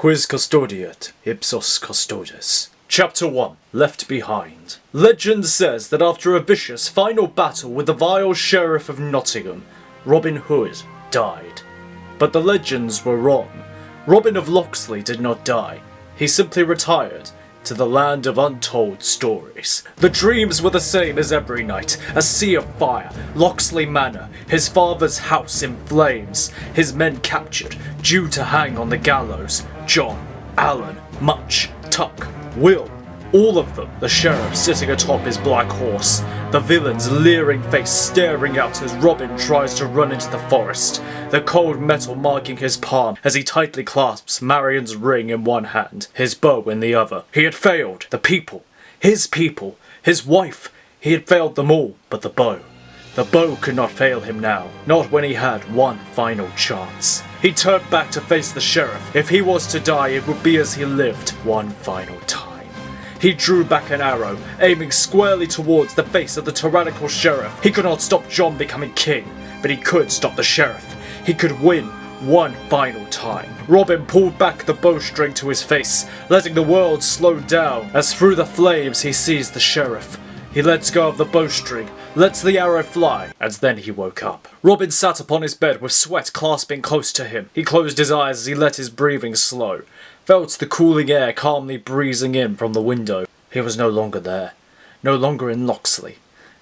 Quis custodiet, ipsos custodes. Chapter 1. Left Behind. Legend says that after a vicious final battle with the vile Sheriff of Nottingham, Robin Hood died. But the legends were wrong. Robin of Locksley did not die. He simply retired to the Land of Untold Stories. The dreams were the same as every night. A sea of fire, Locksley Manor, his father's house in flames, his men captured, due to hang on the gallows. John, Alan, Much, Tuck, Will, all of them, the sheriff sitting atop his black horse, the villain's leering face staring out as Robin tries to run into the forest, the cold metal marking his palm as he tightly clasps Marion's ring in one hand, his bow in the other. He had failed. The people, his wife, he had failed them all, but the bow. The bow could not fail him now, not when he had one final chance. He turned back to face the sheriff. If he was to die, it would be as he lived, one final time. He drew back an arrow, aiming squarely towards the face of the tyrannical sheriff. He could not stop John becoming king, but he could stop the sheriff. He could win one final time. Robin pulled back the bowstring to his face, letting the world slow down as through the flames he sees the sheriff. He lets go of the bowstring, lets the arrow fly, and then he woke up. Robin sat upon his bed with sweat clasping close to him. He closed his eyes as he let his breathing slow, felt the cooling air calmly breezing in from the window. He was no longer there, no longer in Locksley,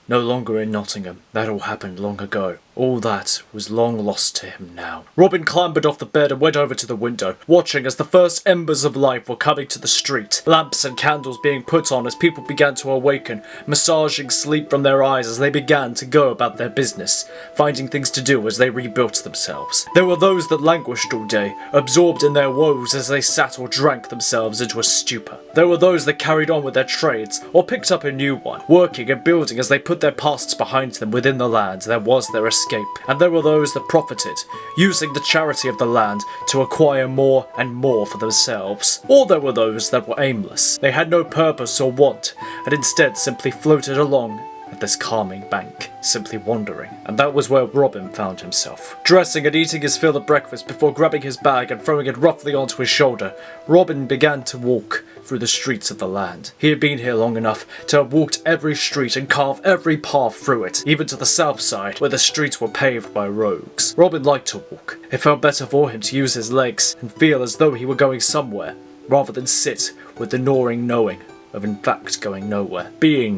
no longer in Nottingham. That all happened long ago. All that was long lost to him now. Robin clambered off the bed and went over to the window, watching as the first embers of life were coming to the street, lamps and candles being put on as people began to awaken, massaging sleep from their eyes as they began to go about their business, finding things to do as they rebuilt themselves. There were those that languished all day, absorbed in their woes as they sat or drank themselves into a stupor. There were those that carried on with their trades, or picked up a new one, working and building as they put their pasts behind them within the land that was their escape. And there were those that profited, using the charity of the land to acquire more and more for themselves. Or there were those that were aimless. They had no purpose or want, and instead simply floated along at this calming bank, simply wandering. And that was where Robin found himself. Dressing and eating his fill of breakfast before grabbing his bag and throwing it roughly onto his shoulder, Robin began to walk through the streets of the land. He had been here long enough to have walked every street and carved every path through it, even to the south side, where the streets were paved by rogues. Robin liked to walk. It felt better for him to use his legs and feel as though he were going somewhere, rather than sit with the gnawing knowing of in fact going nowhere, being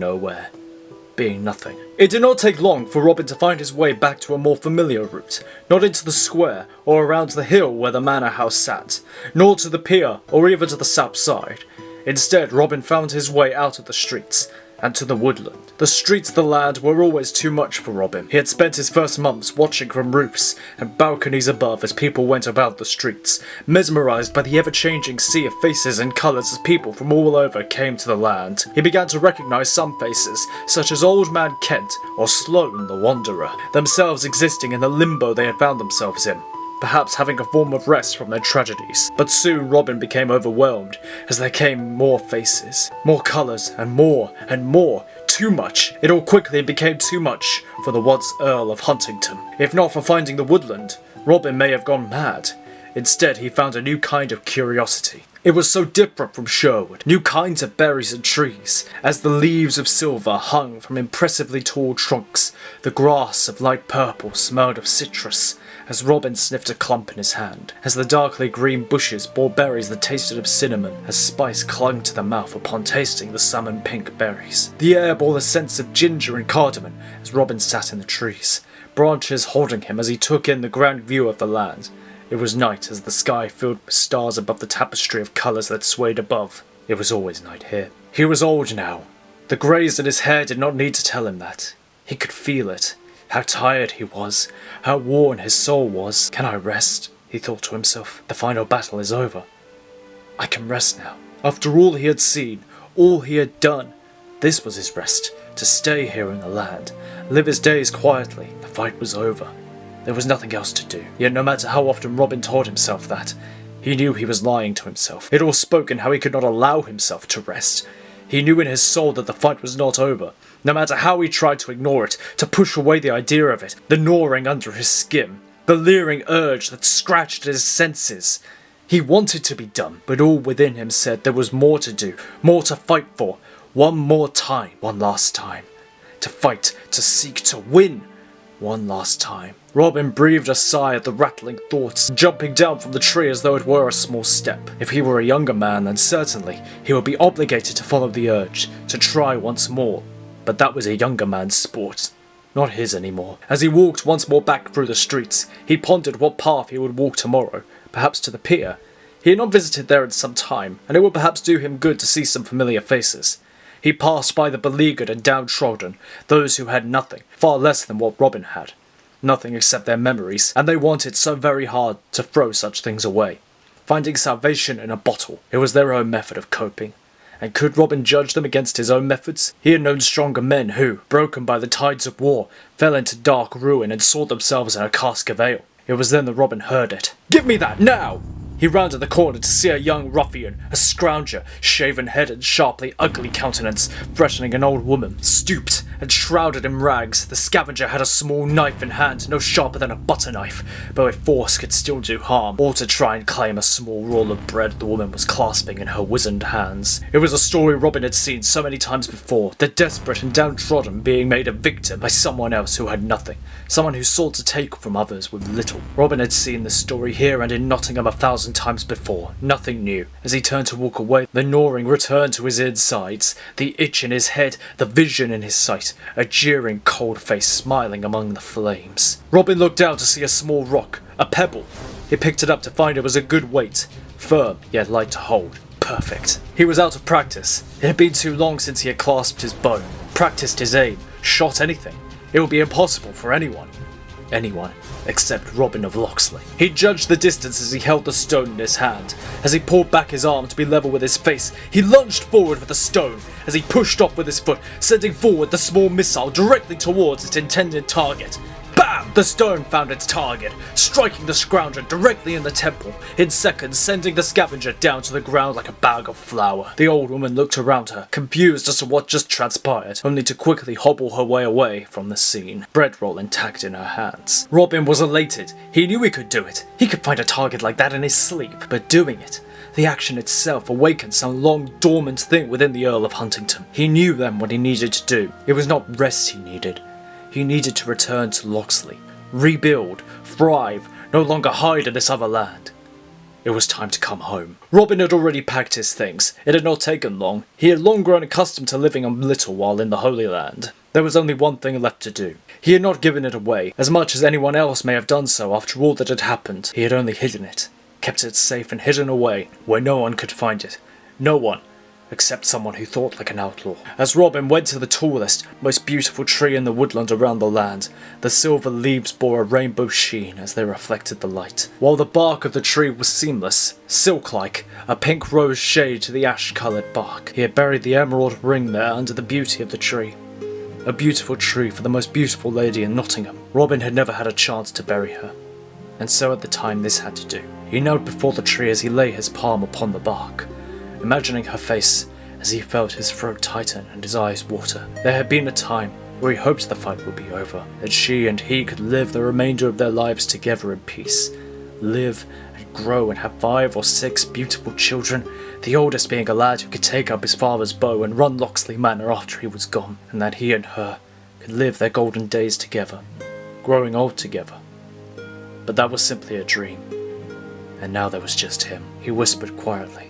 nothing. It did not take long for Robin to find his way back to a more familiar route, not into the square or around the hill where the manor house sat, nor to the pier or even to the south side. Instead, Robin found his way out of the streets and to the woodland. The streets of the land were always too much for Robin. He had spent his first months watching from roofs and balconies above as people went about the streets, mesmerised by the ever-changing sea of faces and colours as people from all over came to the land. He began to recognise some faces, such as Old Man Kent or Sloane the Wanderer, themselves existing in the limbo they had found themselves in, perhaps having a form of rest from their tragedies. But soon Robin became overwhelmed as there came more faces, more colours, and more and more. Too much. It all quickly became too much for the once Earl of Huntington. If not for finding the woodland, Robin may have gone mad. Instead, he found a new kind of curiosity. It was so different from Sherwood. New kinds of berries and trees, as the leaves of silver hung from impressively tall trunks. The grass of light purple smelled of citrus, as Robin sniffed a clump in his hand, as the darkly green bushes bore berries that tasted of cinnamon, as spice clung to the mouth upon tasting the salmon pink berries. The air bore the scents of ginger and cardamom as Robin sat in the trees, branches holding him as he took in the grand view of the land. It was night as the sky filled with stars above the tapestry of colours that swayed above. It was always night here. He was old now. The greys in his hair did not need to tell him that. He could feel it. How tired he was, how worn his soul was. Can I rest? He thought to himself. The final battle is over. I can rest now. After all he had seen, all he had done, this was his rest, to stay here in the land, live his days quietly. The fight was over. There was nothing else to do. Yet no matter how often Robin told himself that, he knew he was lying to himself. It all spoke in how he could not allow himself to rest. He knew in his soul that the fight was not over. No matter how he tried to ignore it, to push away the idea of it, the gnawing under his skin, the leering urge that scratched at his senses, He wanted to be done, but all within him said there was more to do, more to fight for. One more time, one last time. To fight, to seek, to win. One last time. Robin breathed a sigh at the rattling thoughts, jumping down from the tree as though it were a small step. If he were a younger man, then certainly he would be obligated to follow the urge, to try once more. But that was a younger man's sport, not his anymore. As he walked once more back through the streets, he pondered what path he would walk tomorrow, perhaps to the pier. He had not visited there in some time, and it would perhaps do him good to see some familiar faces. He passed by the beleaguered and downtrodden, those who had nothing, far less than what Robin had. Nothing except their memories, and they wanted so very hard to throw such things away. Finding salvation in a bottle, it was their own method of coping. And could Robin judge them against his own methods? He had known stronger men who, broken by the tides of war, fell into dark ruin and saw themselves in a cask of ale. It was then that Robin heard it. "Give me that, now!" He rounded the corner to see a young ruffian, a scrounger, shaven-headed, sharply ugly countenance, threatening an old woman. Stooped and shrouded in rags, the scavenger had a small knife in hand, no sharper than a butter knife, but with force could still do harm, or to try and claim a small roll of bread the woman was clasping in her wizened hands. It was a story Robin had seen so many times before, the desperate and downtrodden being made a victim by someone else who had nothing, someone who sought to take from others with little. Robin had seen this story here and in Nottingham 1,000 times before, nothing new. As he turned to walk away, the gnawing returned to his insides, the itch in his head, the vision in his sight, a jeering cold face smiling among the flames. Robin looked down to see a small rock, a pebble. He picked it up to find it was a good weight, firm yet light to hold. Perfect. He was out of practice. It had been too long since he had clasped his bow, practiced his aim, shot anything. It would be impossible for anyone except Robin of Locksley. He judged the distance as he held the stone in his hand. As he pulled back his arm to be level with his face, he lunged forward with the stone. As he pushed off with his foot, sending forward the small missile directly towards its intended target. Bam! The stone found its target, striking the scrounger directly in the temple, in seconds sending the scavenger down to the ground like a bag of flour. The old woman looked around her, confused as to what just transpired, only to quickly hobble her way away from the scene, bread roll intact in her hands. Robin was elated. He knew he could do it. He could find a target like that in his sleep, but doing it, the action itself awakened some long dormant thing within the Earl of Huntingdon. He knew then what he needed to do. It was not rest he needed. He needed to return to Locksley, rebuild, thrive, no longer hide in this other land. It was time to come home. Robin had already packed his things. It had not taken long. He had long grown accustomed to living on little while in the Holy Land. There was only one thing left to do. He had not given it away, as much as anyone else may have done so after all that had happened. He had only hidden it, kept it safe and hidden away, where no one could find it. No one, except someone who thought like an outlaw. As Robin went to the tallest, most beautiful tree in the woodland around the land, the silver leaves bore a rainbow sheen as they reflected the light, while the bark of the tree was seamless, silk-like, a pink rose shade to the ash-coloured bark. He had buried the emerald ring there under the beauty of the tree. A beautiful tree for the most beautiful lady in Nottingham. Robin had never had a chance to bury her, and so at the time this had to do. He knelt before the tree as he lay his palm upon the bark, imagining her face as he felt his throat tighten and his eyes water. There had been a time where he hoped the fight would be over, that she and he could live the remainder of their lives together in peace. Live and grow and have 5 or 6 beautiful children, the oldest being a lad who could take up his father's bow and run Locksley Manor after he was gone, and that he and her could live their golden days together, growing old together. But that was simply a dream, and now there was just him. He whispered quietly,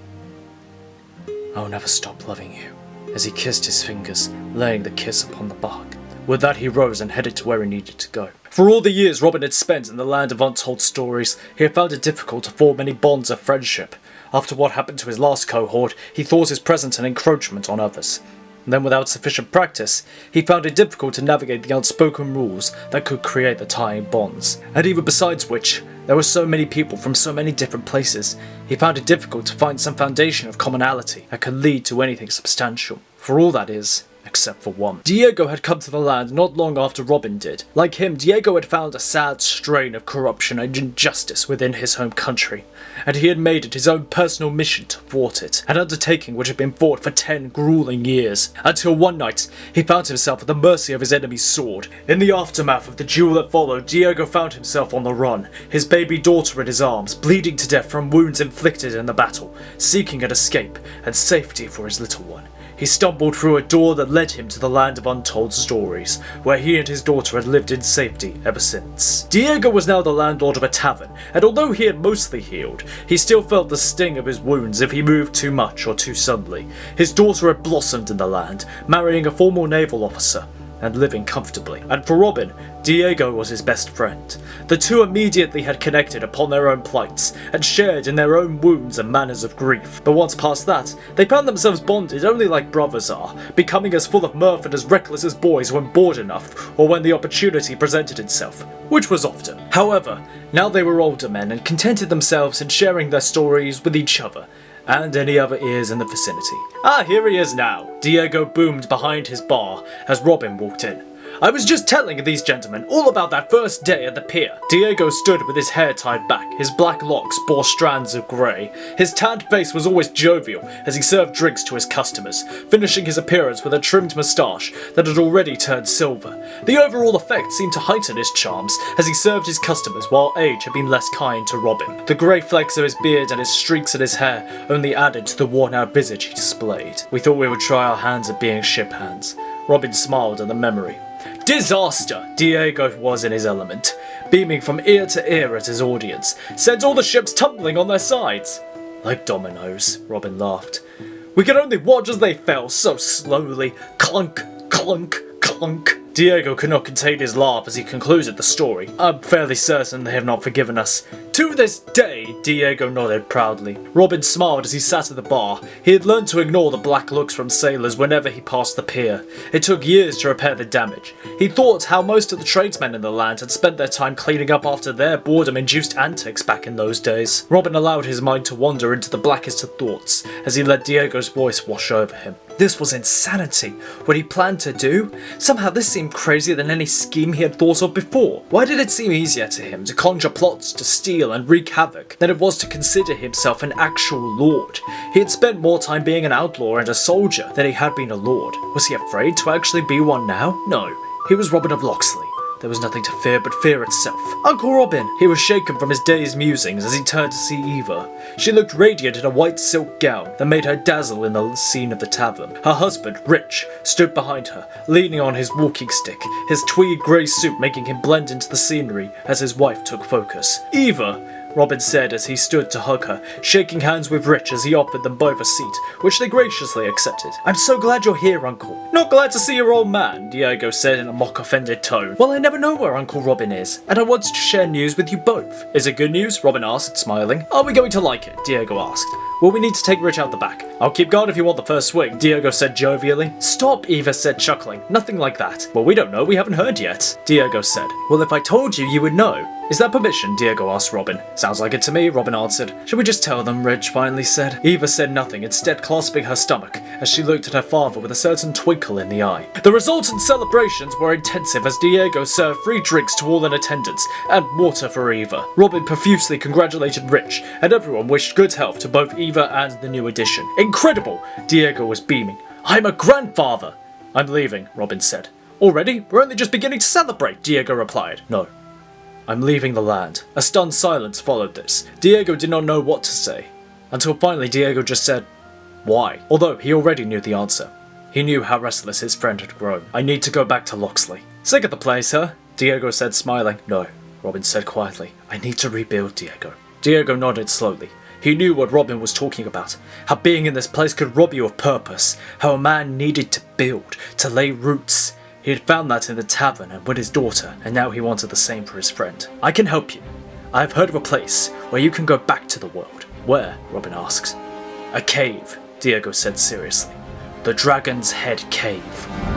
"I'll never stop loving you," as he kissed his fingers, laying the kiss upon the bark. With that he rose and headed to where he needed to go. For all the years Robin had spent in the Land of Untold Stories, he had found it difficult to form any bonds of friendship. After what happened to his last cohort, he thought his presence an encroachment on others. And then without sufficient practice, he found it difficult to navigate the unspoken rules that could create the tying bonds. And even besides which, there were so many people from so many different places, he found it difficult to find some foundation of commonality that could lead to anything substantial. For all that is, a except for one. Diego had come to the land not long after Robin did. Like him, Diego had found a sad strain of corruption and injustice within his home country, and he had made it his own personal mission to thwart it, an undertaking which had been fought for 10 grueling years, until one night he found himself at the mercy of his enemy's sword. In the aftermath of the duel that followed, Diego found himself on the run, his baby daughter in his arms, bleeding to death from wounds inflicted in the battle, seeking an escape and safety for his little one. He stumbled through a door that led him to the Land of Untold Stories, where he and his daughter had lived in safety ever since. Diego was now the landlord of a tavern, and although he had mostly healed, he still felt the sting of his wounds if he moved too much or too suddenly. His daughter had blossomed in the land, marrying a former naval officer, and living comfortably. And for Robin, Diego was his best friend. The two immediately had connected upon their own plights, and shared in their own wounds and manners of grief. But once past that, they found themselves bonded only like brothers are, becoming as full of mirth and as reckless as boys when bored enough, or when the opportunity presented itself, which was often. However, now they were older men and contented themselves in sharing their stories with each other, and any other ears in the vicinity. Ah, here he is now, Diego boomed behind his bar as Robin walked in. I was just telling these gentlemen all about that first day at the pier. Diego stood with his hair tied back, his black locks bore strands of grey. His tanned face was always jovial as he served drinks to his customers, finishing his appearance with a trimmed moustache that had already turned silver. The overall effect seemed to heighten his charms as he served his customers while age had been less kind to Robin. The grey flakes of his beard and his streaks in his hair only added to the worn-out visage he displayed. We thought we would try our hands at being ship hands. Robin smiled at the memory. Disaster! Diego was in his element, beaming from ear to ear at his audience. Sent all the ships tumbling on their sides. Like dominoes, Robin laughed. We could only watch as they fell so slowly. Clunk, clunk, clunk. Diego could not contain his laugh as he concluded the story. I'm fairly certain they have not forgiven us. To this day, Diego nodded proudly. Robin smiled as he sat at the bar. He had learned to ignore the black looks from sailors whenever he passed the pier. It took years to repair the damage. He thought how most of the tradesmen in the land had spent their time cleaning up after their boredom-induced antics back in those days. Robin allowed his mind to wander into the blackest of thoughts as he let Diego's voice wash over him. This was insanity. What he planned to do? Somehow this seemed crazier than any scheme he had thought of before. Why did it seem easier to him to conjure plots to steal and wreak havoc than it was to consider himself an actual lord? He had spent more time being an outlaw and a soldier than he had been a lord. Was he afraid to actually be one now? No. He was Robin of Locksley. There was nothing to fear but fear itself. Uncle Robin! He was shaken from his day's musings as he turned to see Eva. She looked radiant in a white silk gown that made her dazzle in the scene of the tavern. Her husband, Rich, stood behind her, leaning on his walking stick, his tweed grey suit making him blend into the scenery as his wife took focus. Eva! Robin said as he stood to hug her, shaking hands with Rich as he offered them both a seat, which they graciously accepted. I'm so glad you're here, Uncle. Not glad to see your old man, Diego said in a mock-offended tone. Well, I never know where Uncle Robin is, and I wanted to share news with you both. Is it good news? Robin asked, smiling. Are we going to like it? Diego asked. Well, we need to take Rich out the back. I'll keep guard if you want the first swing, Diego said jovially. Stop, Eva said, chuckling. Nothing like that. Well, we don't know, we haven't heard yet, Diego said. Well, if I told you, you would know. Is that permission? Diego asked Robin. Sounds like it to me, Robin answered. Should we just tell them? Rich finally said. Eva said nothing, instead clasping her stomach as she looked at her father with a certain twinkle in the eye. The resultant celebrations were intensive as Diego served free drinks to all in attendance and water for Eva. Robin profusely congratulated Rich, and everyone wished good health to both Eva and the new addition. Incredible! Diego was beaming. I'm a grandfather! I'm leaving, Robin said. Already? We're only just beginning to celebrate, Diego replied. No. I'm leaving the land. A stunned silence followed this. Diego did not know what to say, until finally Diego just said, why? Although he already knew the answer. He knew how restless his friend had grown. I need to go back to Locksley. Sick of the place, huh? Diego said, smiling. No, Robin said quietly. I need to rebuild, Diego. Diego nodded slowly. He knew what Robin was talking about. How being in this place could rob you of purpose. How a man needed to build, to lay roots. He had found that in the tavern and with his daughter, and now he wanted the same for his friend. I can help you. I have heard of a place where you can go back to the world. Where? Robin asked. A cave, Diego said seriously. The Dragon's Head Cave.